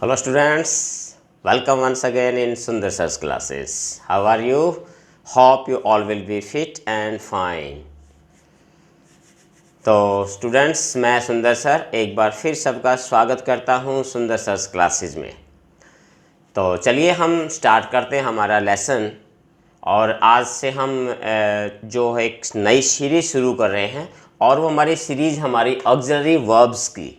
Hello students, welcome once again in Sundar Sir's classes. How are you? Hope you all will be fit and fine. तो students, मैं सुंदर sir एक बार फिर सबका स्वागत करता हूं सुंदर सर्स क्लासेस में। तो चलिए हम स्टार्ट करते हैं हमारा लेसन। और आज से हम जो है एक नई सीरीज़ शुरू कर रहे हैं और वो हमारी सीरीज़ हमारी ऑक्सिलरी वर्ब्स की,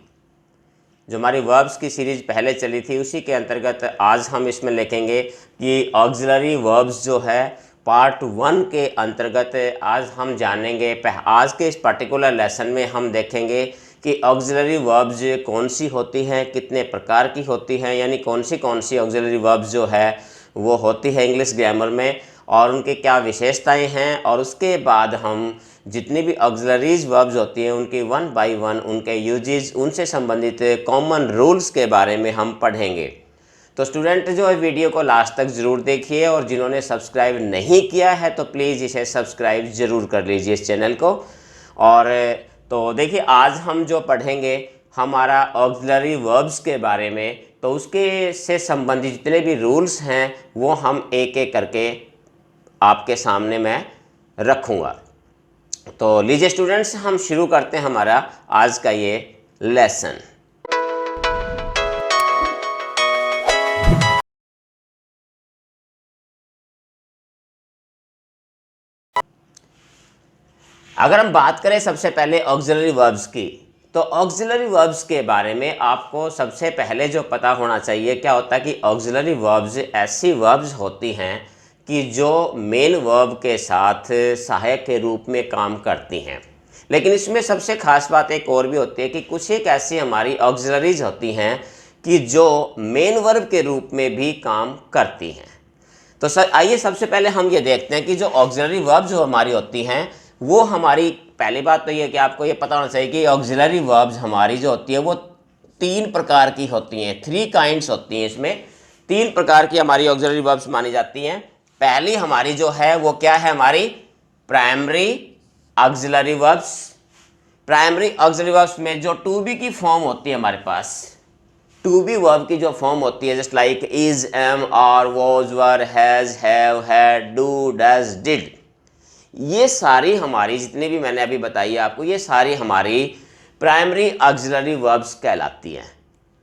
जो हमारी वर्ब्स की सीरीज़ पहले चली थी उसी के अंतर्गत आज हम इसमें लिखेंगे कि ऑक्सिलरी वर्ब्स जो है पार्ट 1 के अंतर्गत आज हम जानेंगे। आज के इस पर्टिकुलर लेसन में हम देखेंगे कि ऑक्सिलरी वर्ब्स कौन सी होती हैं, कितने प्रकार की होती हैं, यानी कौन सी ऑक्सिलरी वर्ब्स जो है वो होती है इंग्लिश ग्रामर में और उनके क्या विशेषताएं हैं। और उसके बाद हम जितनी भी ऑक्सिलरीज वर्ब्स होती हैं उनकी 1 बाय 1 उनके यूजेस, उनसे संबंधित कॉमन रूल्स के बारे में हम पढ़ेंगे। तो स्टूडेंट जो है वीडियो को लास्ट तक ज़रूर देखिए और जिन्होंने सब्सक्राइब नहीं किया है तो प्लीज़ इसे सब्सक्राइब ज़रूर कर लीजिए इस चैनल को। और तो देखिए आज हम जो पढ़ेंगे हमारा ऑक्सिलरी वर्ब्स के बारे में, तो उसके से संबंधित जितने भी रूल्स हैं वो हम एक एक करके आपके सामने मैं रखूँगा। तो लीजिए स्टूडेंट्स, हम शुरू करते हैं हमारा आज का ये लेसन। अगर हम बात करें सबसे पहले ऑक्सिलरी वर्ब्स की, तो ऑक्सिलरी वर्ब्स के बारे में आपको सबसे पहले जो पता होना चाहिए क्या होता है कि ऑक्सिलरी वर्ब्स ऐसी वर्ब्स होती हैं कि जो मेन वर्ब के साथ सहायक के रूप में काम करती हैं। लेकिन इसमें सबसे खास बात एक और भी होती है कि कुछ एक ऐसी हमारी ऑक्सिलरीज होती हैं कि जो मेन वर्ब के रूप में भी काम करती हैं। तो सर आइए सबसे पहले हम ये देखते हैं कि जो ऑक्सिलरी वर्ब्स जो हमारी होती हैं वो हमारी, पहली बात तो ये कि आपको ये पता होना चाहिए कि ऑक्सिलरी वर्ब्स हमारी जो होती है वो 3 प्रकार की होती हैं, 3 काइंड्स होती हैं। इसमें 3 प्रकार की हमारी ऑक्सिलरी वर्ब्स मानी जाती हैं। पहली हमारी जो है वो क्या है, हमारी primary auxiliary verbs. Primary auxiliary verbs में जो टू बी की फॉर्म होती है हमारे पास, टू बी वर्ब की जो फॉर्म होती है just like is, am, are, was, were, has, have, had, do, does, did, ये सारी हमारी जितनी भी मैंने अभी बताई है आपको, ये सारी हमारी प्राइमरी ऑक्सिलरी वर्ब्स कहलाती हैं।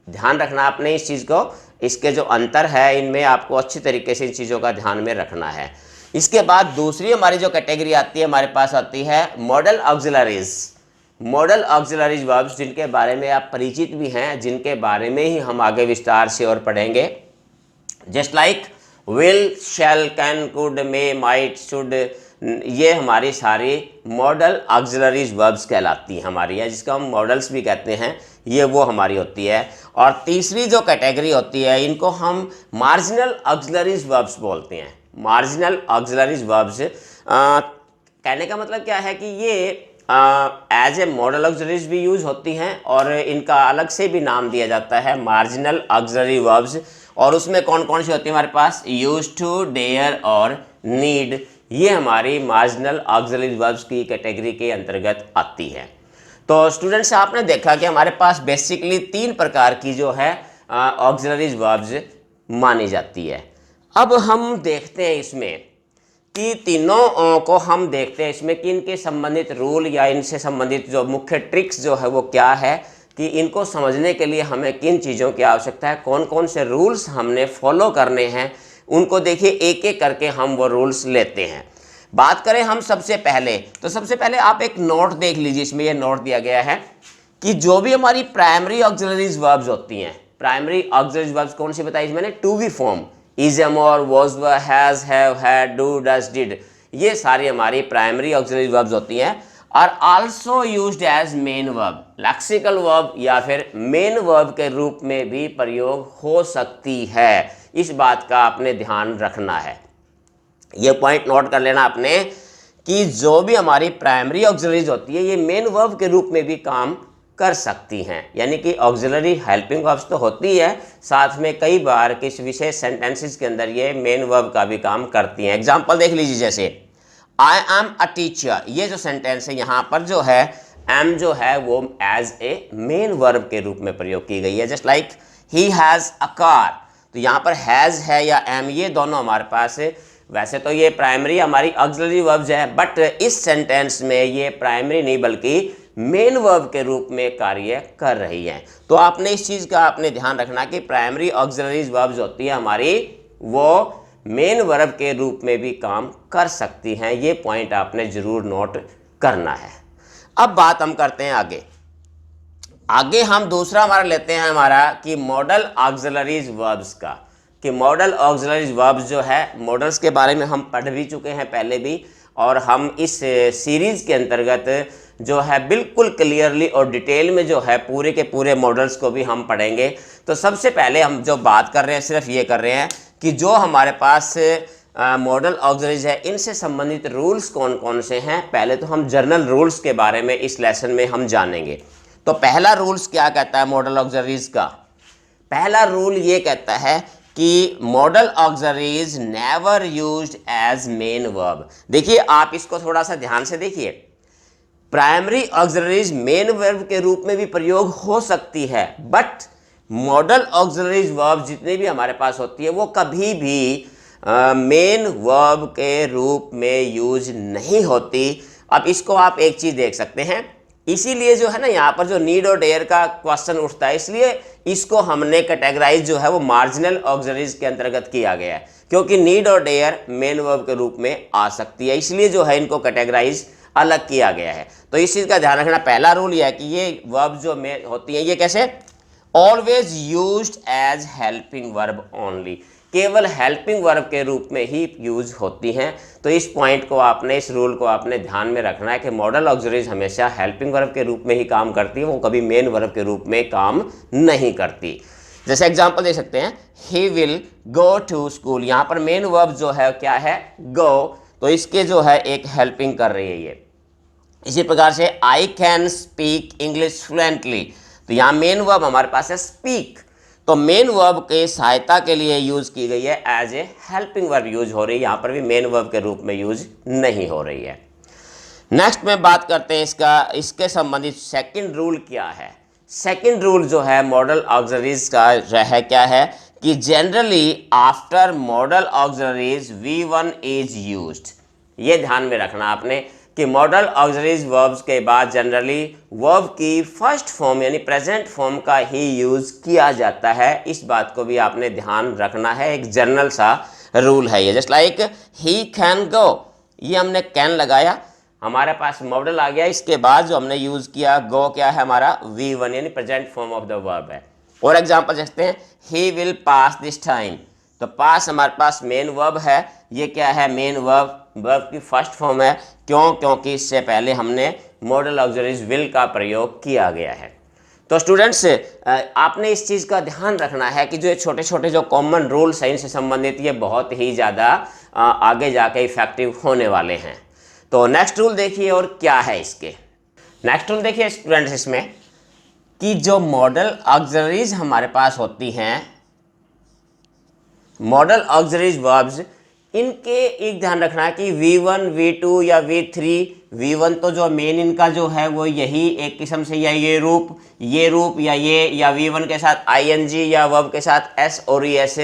ध्यान रखना आपने इस चीज़ को, इसके जो अंतर है इनमें आपको अच्छी तरीके से इन चीज़ों का ध्यान में रखना है। इसके बाद दूसरी हमारी जो कैटेगरी आती है हमारे पास आती है model auxiliaries. Model auxiliaries verbs जिनके बारे में आप परिचित भी हैं, जिनके बारे में ही हम आगे विस्तार से और पढ़ेंगे। Just like will, shall, can, could, may, might, should, ये हमारी सारी मॉडल ऑक्सिलरीज वर्ब्स कहलाती हैं हमारी है, जिसको हम मॉडल्स भी कहते हैं, ये वो हमारी होती है। और तीसरी जो कैटेगरी होती है इनको हम मार्जिनल ऑक्सिलरीज वर्ब्स बोलते हैं। मार्जिनल ऑक्सिलरीज वर्ब्स कहने का मतलब क्या है कि ये एज ए मॉडल ऑक्सिलरीज भी यूज होती हैं और इनका अलग से भी नाम दिया जाता है मार्जिनल ऑक्सिलरी वर्ब्स। और उसमें कौन कौन सी होती है हमारे पास, यूज टू, डेयर और नीड, ये हमारी मार्जिनल ऑक्सिलरी वर्ब्स की कैटेगरी के अंतर्गत आती है। तो स्टूडेंट्स आपने देखा कि हमारे पास बेसिकली 3 प्रकार की जो है ऑक्सिलरीज वर्ब्स मानी जाती है। अब हम देखते हैं इसमें कि तीनों को हम देखते हैं इसमें कि इनके संबंधित रूल या इनसे संबंधित जो मुख्य ट्रिक्स जो है वो क्या है, कि इनको समझने के लिए हमें किन चीज़ों की आवश्यकता है, कौन कौन से रूल्स हमने फॉलो करने हैं, उनको देखिए एक एक करके हम वो रूल्स लेते हैं। बात करें हम सबसे पहले, तो सबसे पहले आप एक नोट देख लीजिए, इसमें ये नोट दिया गया है कि जो भी हमारी प्राइमरी ऑक्सिलरीज वर्ब्स होती हैं, प्राइमरी ऑक्सिलरीज वर्ब्स कौन सी बताई मैंने, to be form, is, am, are, was, were, has, have, had, do, does, did, ये सारी हमारी प्राइमरी ऑक्सिलरीज वर्ब्स होती हैं। और also used as main verb, lexical verb या फिर मेन वर्ब के रूप में भी प्रयोग हो सकती है। इस बात का आपने ध्यान रखना है, ये पॉइंट नोट कर लेना आपने कि जो भी हमारी प्राइमरी ऑक्सिलरीज होती है ये मेन वर्ब के रूप में भी काम कर सकती हैं। यानी कि ऑक्सिलरी हेल्पिंग वर्ब्स तो होती है, साथ में कई बार किस विशेष सेंटेंसेस के अंदर ये मेन वर्ब का भी काम करती हैं। एग्जांपल देख लीजिए, जैसे आई एम अ टीचर, ये जो सेंटेंस है यहाँ पर जो है एम जो है वो एज ए मेन वर्ब के रूप में प्रयोग की गई है। Just like he has a car, तो यहाँ पर हैज़ है या एम, ये दोनों हमारे पास है। वैसे तो ये प्राइमरी हमारी ऑक्सिलरी वर्ब्स है, बट इस सेंटेंस में ये प्राइमरी नहीं बल्कि मेन वर्ब के रूप में कार्य कर रही है। तो आपने इस चीज़ का आपने ध्यान रखना कि प्राइमरी ऑक्सिलरी वर्ब्स होती है हमारी, वो मेन वर्ब के रूप में भी काम कर सकती हैं। ये पॉइंट आपने ज़रूर नोट करना है। अब बात हम करते हैं आगे हम दूसरा हमारा लेते हैं हमारा कि मॉडल ऑक्सिलरीज वर्ब्स का, कि मॉडल ऑक्सिलरीज वर्ब्स जो है, मॉडल्स के बारे में हम पढ़ भी चुके हैं पहले भी, और हम इस सीरीज़ के अंतर्गत जो है बिल्कुल क्लियरली और डिटेल में जो है पूरे के पूरे मॉडल्स को भी हम पढ़ेंगे। तो सबसे पहले हम जो बात कर रहे हैं सिर्फ ये कर रहे हैं कि जो हमारे पास मॉडल ऑक्सिलरीज है इनसे संबंधित रूल्स कौन कौन से हैं। पहले तो हम जनरल रूल्स के बारे में इस लेसन में हम जानेंगे। तो पहला रूल्स क्या कहता है मॉडल ऑक्सिलरीज का? पहला रूल ये कहता है कि modal auxiliaries never used as main verb. देखिए आप इसको थोड़ा सा ध्यान से देखिए, प्राइमरी ऑक्सिलरीज मेन वर्ब के रूप में भी प्रयोग हो सकती है, बट मॉडल ऑक्सिलरीज वर्ब जितने भी हमारे पास होती है वो कभी भी मेन वर्ब के रूप में यूज नहीं होती। अब इसको आप एक चीज़ देख सकते हैं, इसीलिए जो है ना यहाँ पर जो नीड और डेयर का क्वेश्चन उठता है, इसलिए इसको हमने कैटेगराइज जो है वो मार्जिनल ऑक्सिलरीज के अंतर्गत किया गया है, क्योंकि नीड और डेयर मेन वर्ब के रूप में आ सकती है, इसलिए जो है इनको कैटेगराइज अलग किया गया है। तो इस चीज़ का ध्यान रखना। पहला रूल यह है कि ये वर्ब जो में होती हैं ये कैसे, always used as helping verb only, केवल हेल्पिंग वर्ब के रूप में ही यूज होती हैं। तो इस पॉइंट को आपने, इस रूल को आपने ध्यान में रखना है कि मॉडल ऑक्सिलरीज हमेशा हेल्पिंग वर्ब के रूप में ही काम करती है, वो कभी मेन वर्ब के रूप में काम नहीं करती। जैसे एग्जांपल दे सकते हैं, he will go to school, यहाँ पर मेन वर्ब जो है क्या है, गो, तो इसके जो है एक हेल्पिंग कर रही है ये। इसी प्रकार से I can speak English fluently, तो यहाँ मेन वर्ब हमारे पास है स्पीक, तो मेन वर्ब के सहायता के लिए यूज की गई है, as a helping verb use हो रही है, यहाँ पर भी मेन वर्ब के रूप में यूज नहीं हो रही है। नेक्स्ट में बात करते हैं इसके संबंधित सेकंड रूल क्या है। सेकंड रूल जो है मॉडल ऑक्सिलरीज का है क्या है कि generally after model auxiliaries V1 is used. ये ध्यान में रखना आपने कि मॉडल ऑक्सिलरीज वर्ब्स के बाद जनरली वर्ब की फर्स्ट फॉर्म यानी प्रेजेंट फॉर्म का ही यूज किया जाता है। इस बात को भी आपने ध्यान रखना है, एक जनरल सा रूल है ये। Just like he can go, ये हमने कैन लगाया, हमारे पास मॉडल आ गया, इसके बाद जो हमने यूज किया गो क्या है हमारा V1 यानी present form of the verb है। और एग्जांपल देखते हैं, he will pass this time, तो पास हमारे पास मेन वर्ब है, ये क्या है मेन वर्ब, वर्ब की फर्स्ट फॉर्म है। क्यों? क्योंकि इससे पहले हमने मॉडल ऑक्सिलरीज विल का प्रयोग किया गया है। तो स्टूडेंट्स आपने इस चीज़ का ध्यान रखना है कि जो छोटे छोटे जो कॉमन रूल्स हैं इनसे संबंधित ये बहुत ही ज़्यादा आगे जाके इफेक्टिव होने वाले हैं। तो नेक्स्ट रूल देखिए और क्या है इसके। नेक्स्ट रूल देखिए स्टूडेंट्स इसमें कि जो मॉडल ऑक्सिलरीज हमारे पास होती हैं, मॉडल ऑक्सिलरीज वर्ब्स, इनके एक ध्यान रखना है कि V1 V2 या V3, V1 तो जो मेन इनका जो है वो यही एक किस्म से या ये रूप या ये, या V1 के साथ ING या वर्ब के साथ S और ES,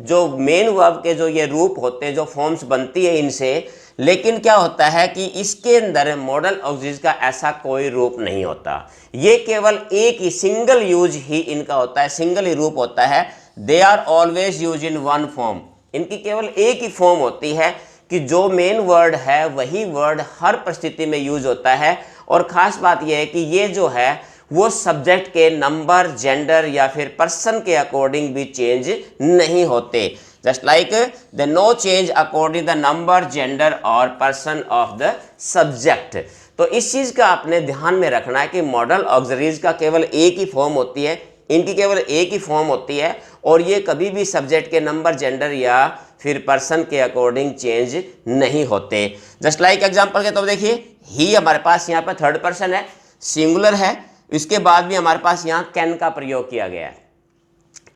जो मेन वर्ब के जो ये रूप होते हैं, जो फॉर्म्स बनती है इनसे। लेकिन क्या होता है कि इसके अंदर मॉडल ऑक्सिलरीज का ऐसा कोई रूप नहीं होता, ये केवल एक ही सिंगल यूज ही इनका होता है, सिंगल ही रूप होता है। They are always use in one form, इनकी केवल एक ही फॉर्म होती है कि जो मेन वर्ड है वही वर्ड हर परिस्थिति में यूज होता है। और ख़ास बात यह है कि ये जो है वो सब्जेक्ट के नंबर, जेंडर या फिर पर्सन के अकॉर्डिंग भी चेंज नहीं होते। Just like the no change according the number, gender और पर्सन ऑफ द सब्जेक्ट। तो इस चीज़ का आपने ध्यान में रखना है कि मॉडल ऑक्सिलरीज का केवल एक ही फॉर्म होती है, इनकी केवल एक ही फॉर्म होती है, और ये कभी भी सब्जेक्ट के नंबर, जेंडर या फिर पर्सन के अकॉर्डिंग चेंज नहीं होते। जस्ट लाइक एग्जांपल के तौर देखिए, ही हमारे पास यहाँ पर थर्ड पर्सन है, सिंगुलर है, इसके बाद भी हमारे पास यहाँ कैन का प्रयोग किया गया है।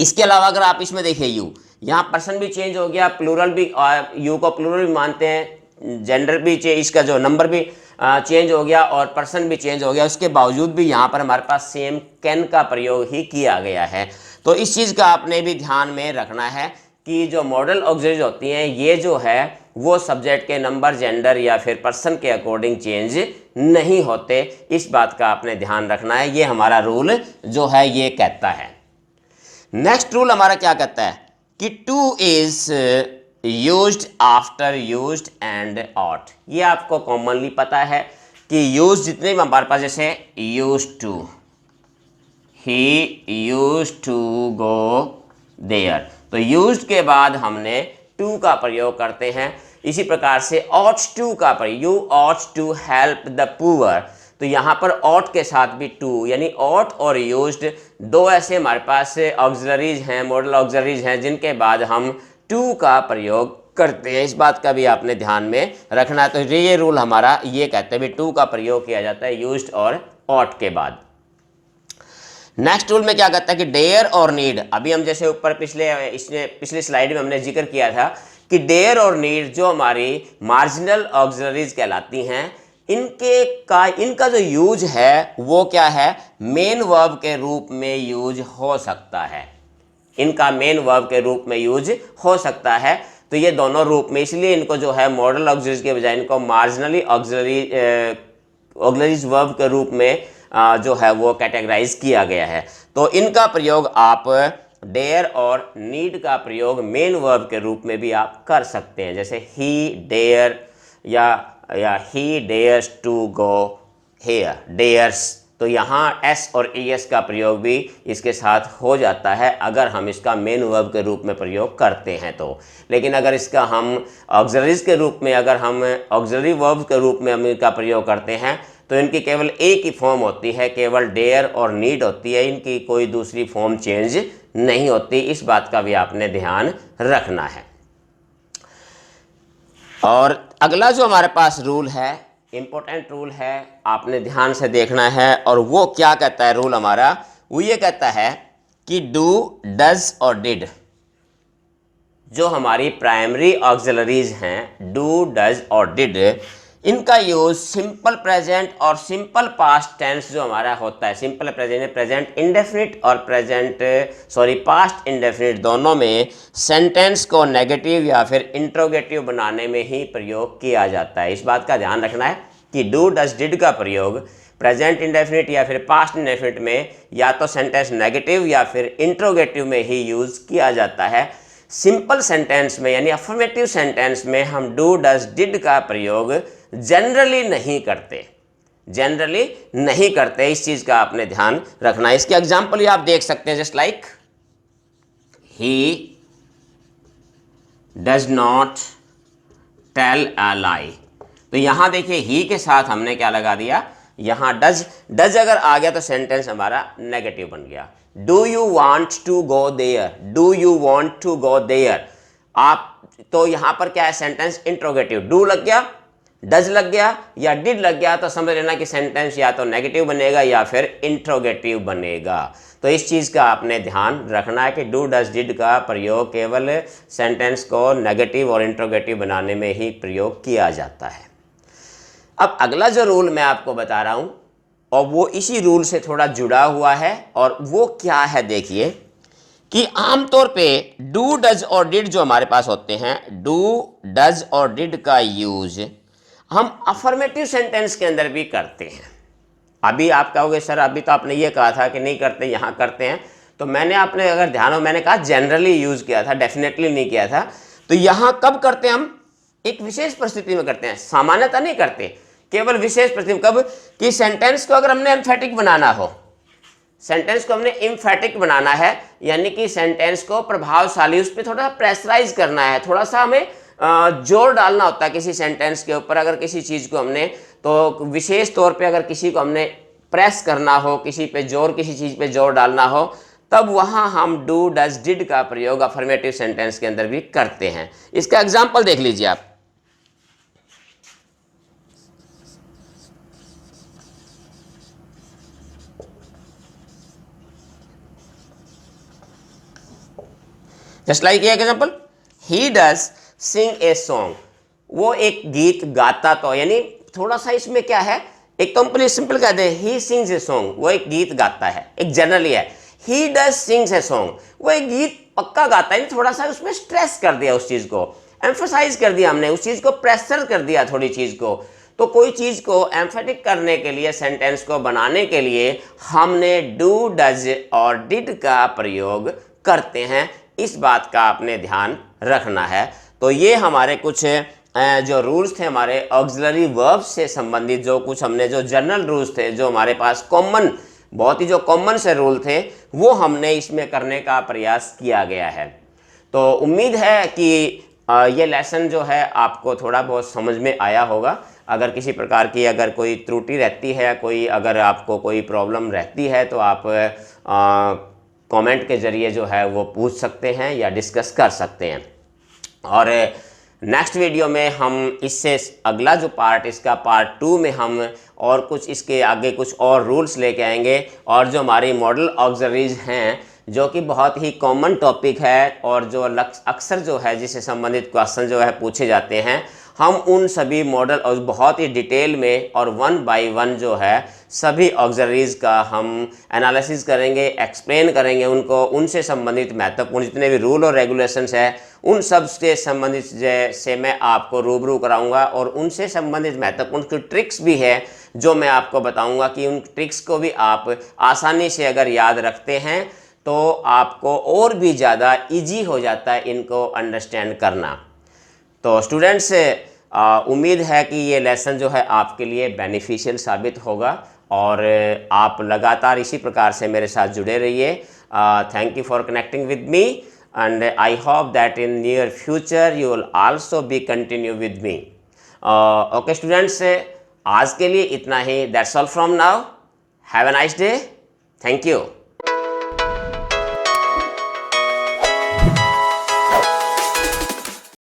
इसके अलावा अगर आप इसमें देखिए यू, यहाँ पर्सन भी चेंज हो गया, प्लूरल भी, यू को प्लूरल भी मानते हैं, जेंडर भी चेंज, इसका जो नंबर भी चेंज हो गया और पर्सन भी चेंज हो गया, उसके बावजूद भी यहाँ पर हमारे पास सेम कैन का प्रयोग ही किया गया है। तो इस चीज़ का आपने भी ध्यान में रखना है कि जो मॉडल ऑक्सिलरीज होती हैं ये जो है वो सब्जेक्ट के नंबर, जेंडर या फिर पर्सन के अकॉर्डिंग चेंज नहीं होते। इस बात का आपने ध्यान रखना है, ये हमारा रूल जो है ये कहता है। नेक्स्ट रूल हमारा क्या कहता है कि to is used after used and ought. ये आपको कॉमनली पता है कि यूज जितने भी हमारे पास, जैसे use to, he use to go there, तो यूज्ड के बाद हमने टू का प्रयोग करते हैं। इसी प्रकार से ऑट टू का प्रयोग, you ought to help the poor, तो यहाँ पर ऑट के साथ भी टू, यानी ऑट और यूज्ड दो ऐसे हमारे पास ऑक्सिलरीज हैं, मॉडल ऑक्सिलरीज हैं जिनके बाद हम टू का प्रयोग करते हैं। इस बात का भी आपने ध्यान में रखना है। तो ये रूल हमारा ये कहते हैं टू का प्रयोग किया जाता है यूज्ड और ऑट के बाद। नेक्स्ट रूल में क्या कहता है कि डेयर और नीड, अभी हम जैसे ऊपर पिछली स्लाइड में हमने जिक्र किया था कि डेयर और नीड जो हमारी मार्जिनल ऑक्सिलरीज कहलाती हैं, इनका जो यूज है वो क्या है, मेन वर्ब के रूप में यूज हो सकता है। इनका मेन वर्ब के रूप में यूज हो सकता है। तो ये दोनों रूप में, इसलिए इनको जो है मॉडल ऑक्सिलरीज के बजाय इनको मार्जिनली ऑक्सिलरीज वर्ब के रूप में जो है वो कैटेगराइज किया गया है। तो इनका प्रयोग आप डेयर और नीड का प्रयोग मेन वर्ब के रूप में भी आप कर सकते हैं, जैसे ही डेयर या he dares to go here, dares, तो यहाँ एस और एस का प्रयोग भी इसके साथ हो जाता है अगर हम इसका मेन वर्ब के रूप में प्रयोग करते हैं तो। लेकिन अगर इसका हम ऑक्सिलरीज के रूप में, अगर हम ऑक्सिलरी वर्ब के रूप में हम इनका प्रयोग करते हैं तो इनकी केवल एक ही फॉर्म होती है, केवल डेयर और नीड होती है, इनकी कोई दूसरी फॉर्म चेंज नहीं होती। इस बात का भी आपने ध्यान रखना है। और अगला जो हमारे पास रूल है, इंपॉर्टेंट रूल है, आपने ध्यान से देखना है, और वो क्या कहता है रूल हमारा, वो ये कहता है कि डू, डज और डिड जो हमारी प्राइमरी ऑक्सिलरीज हैं, डू, डज और डिड, इनका यूज सिंपल प्रेजेंट और सिंपल पास्ट टेंस जो हमारा होता है, सिंपल प्रेजेंट, प्रेजेंट इंडेफिनिट और पास्ट इंडेफिनिट दोनों में सेंटेंस को नेगेटिव या फिर इंट्रोगेटिव बनाने में ही प्रयोग किया जाता है। इस बात का ध्यान रखना है कि डू, डज, डिड का प्रयोग प्रेजेंट इंडेफिनिट या फिर पास्ट इंडेफिनिट में या तो सेंटेंस नेगेटिव या फिर इंट्रोगेटिव में ही यूज किया जाता है। सिंपल सेंटेंस में यानी अफर्मेटिव सेंटेंस में हम डू, डज, डिड का प्रयोग जनरली नहीं करते, इस चीज का आपने ध्यान रखना है। इसके एग्जांपल ही आप देख सकते हैं, just like he does not tell a lie, तो यहां देखिए ही के साथ हमने क्या लगा दिया, यहां डज अगर आ गया तो सेंटेंस हमारा नेगेटिव बन गया। Do you want to go there, do you want to go there, आप तो यहां पर क्या है, सेंटेंस इंट्रोगेटिव, डू लग गया, डज लग गया या डिड लग गया तो समझ लेना कि सेंटेंस या तो नेगेटिव बनेगा या फिर इंट्रोगेटिव बनेगा। तो इस चीज़ का आपने ध्यान रखना है कि डू, डज, डिड का प्रयोग केवल सेंटेंस को नेगेटिव और इंट्रोगेटिव बनाने में ही प्रयोग किया जाता है। अब अगला जो रूल मैं आपको बता रहा हूँ और वो इसी रूल से थोड़ा जुड़ा हुआ है, और वो क्या है देखिए कि आमतौर पे डू, डज और डिड जो हमारे पास होते हैं, डू, डज और डिड का यूज हम अफर्मेटिव सेंटेंस के अंदर भी करते हैं। अभी आप कहोगे सर अभी तो आपने ये कहा था कि नहीं करते, यहाँ करते हैं, तो मैंने आपने अगर ध्यान हो मैंने कहा जनरली यूज किया था, डेफिनेटली नहीं किया था। तो यहाँ कब करते हैं हम, एक विशेष परिस्थिति में करते हैं, सामान्यतः नहीं करते, केवल विशेष परिस्थिति। कब कि सेंटेंस को अगर हमने एम्फेटिक बनाना हो, सेंटेंस को हमने एम्फेटिक बनाना है, यानी कि सेंटेंस को प्रभावशाली, उस पर थोड़ा प्रेशराइज करना है, थोड़ा सा हमें जोर डालना होता है किसी सेंटेंस के ऊपर। अगर किसी चीज़ को हमने तो विशेष तौर पे अगर किसी को हमने प्रेस करना हो, किसी पे जोर, किसी चीज़ पे जोर डालना हो, तब वहाँ हम डू, डज, डिड का प्रयोग अफर्मेटिव सेंटेंस के अंदर भी करते हैं। इसका एग्जाम्पल देख लीजिए आप, जस्ट लाइक ये example, he does sing a song, वो एक गीत गाता, तो यानी थोड़ा सा इसमें क्या है, एक तो हम सिंपल कहते हैं ही सिंग्स ए सॉन्ग, वो एक गीत गाता है, एक जनरली है। He does sings A song, वो एक गीत पक्का गाता है, थोड़ा सा उसमें स्ट्रेस कर दिया, उस चीज़ को एम्फोसाइज कर दिया हमने, उस चीज़ को प्रेशर कर दिया थोड़ी चीज़ को। तो कोई चीज़ को एम्फेटिक करने के लिए, सेंटेंस को बनाने के लिए हमने डू, डज और डिड का प्रयोग करते हैं। इस बात का आपने ध्यान रखना है। तो ये हमारे कुछ जो रूल्स थे हमारे ऑक्सिलरी वर्ब्स से संबंधित, जो कुछ हमने जो जनरल रूल्स थे, जो हमारे पास कॉमन, बहुत ही जो कॉमन से रूल थे, वो हमने इसमें करने का प्रयास किया गया है। तो उम्मीद है कि ये लेसन जो है आपको थोड़ा बहुत समझ में आया होगा। अगर किसी प्रकार की अगर कोई त्रुटि रहती है, कोई अगर आपको कोई प्रॉब्लम रहती है, तो आप कमेंट के ज़रिए जो है वो पूछ सकते हैं या डिस्कस कर सकते हैं। और नेक्स्ट वीडियो में हम इससे अगला जो पार्ट, इसका पार्ट 2 में हम और कुछ इसके आगे कुछ और रूल्स लेके आएंगे, और जो हमारी मॉडल ऑक्सिलरीज हैं, जो कि बहुत ही कॉमन टॉपिक है और जो अक्सर जो है जिससे संबंधित क्वेश्चन जो है पूछे जाते हैं, हम उन सभी मॉडल और बहुत ही डिटेल में और 1 बाय 1 जो है सभी ऑक्सिलरीज का हम एनालिसिस करेंगे, एक्सप्लेन करेंगे उनको, उनसे संबंधित महत्वपूर्ण जितने भी रूल और रेगुलेशंस हैं उन सब से संबंधित से मैं आपको रूबरू कराऊंगा, और उनसे संबंधित महत्वपूर्ण कुछ ट्रिक्स भी है जो मैं आपको बताऊंगा कि उन ट्रिक्स को भी आप आसानी से अगर याद रखते हैं तो आपको और भी ज़्यादा ईजी हो जाता है इनको अंडरस्टैंड करना। तो स्टूडेंट्स, उम्मीद है कि ये लेसन जो है आपके लिए बेनिफिशियल साबित होगा, और आप लगातार इसी प्रकार से मेरे साथ जुड़े रहिए। Thank you for connecting with me, and I hope that in near future you will also be continue with me. Okay students, आज के लिए इतना ही। That's all from now. Have a nice day. Thank you.